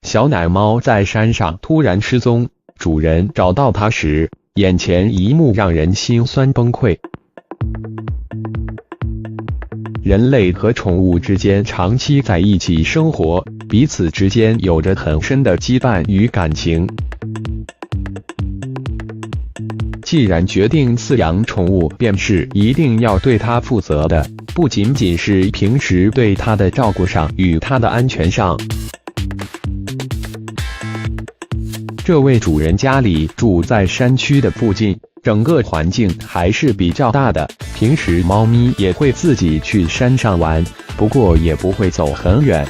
小奶猫在山上突然失踪，主人找到它时，眼前一幕让人心酸崩溃。人类和宠物之间长期在一起生活，彼此之间有着很深的羁绊与感情。既然决定饲养宠物，便是一定要对它负责的，不仅仅是平时对它的照顾上与它的安全上。这位主人家里住在山区的附近，整个环境还是比较大的，平时猫咪也会自己去山上玩，不过也不会走很远。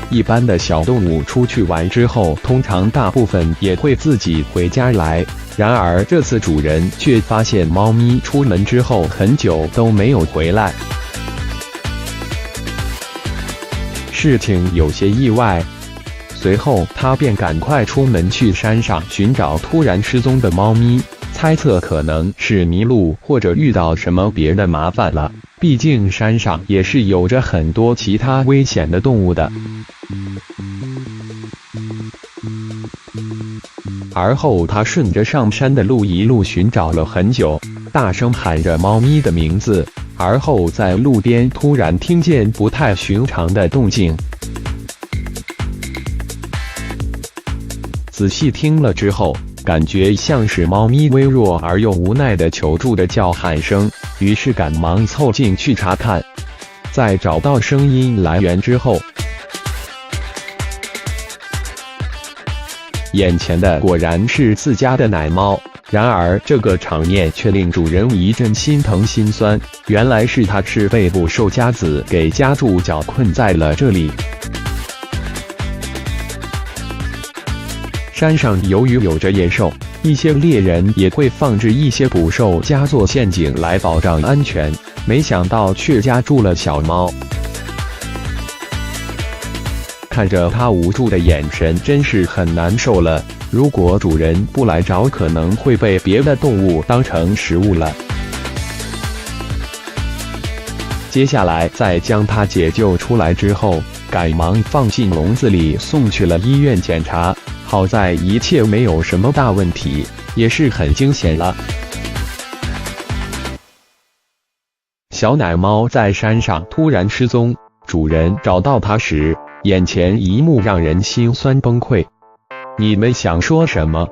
一般的小动物出去玩之后，通常大部分也会自己回家来。然而这次主人却发现猫咪出门之后很久都没有回来，事情有些意外。随后他便赶快出门去山上寻找突然失踪的猫咪，猜测可能是迷路或者遇到什么别的麻烦了，毕竟山上也是有着很多其他危险的动物的。而后他顺着上山的路一路寻找了很久，大声喊着猫咪的名字，而后在路边突然听见不太寻常的动静。仔细听了之后，感觉像是猫咪微弱而又无奈的求助的叫喊声，于是赶忙凑近去查看。在找到声音来源之后，眼前的果然是自家的奶猫，然而这个场面却令主人一阵心疼心酸，原来是它是被捕兽夹子给夹住脚困在了这里。山上由于有着野兽，一些猎人也会放置一些捕兽夹做陷阱来保障安全，没想到却夹住了小猫。看着它无助的眼神，真是很难受了。如果主人不来找，可能会被别的动物当成食物了。接下来在将它解救出来之后，赶忙放进笼子里送去了医院检查。好在一切没有什么大问题，也是很惊险了。小奶猫在山上突然失踪，主人找到它时，眼前一幕让人心酸崩溃。你们想说什么？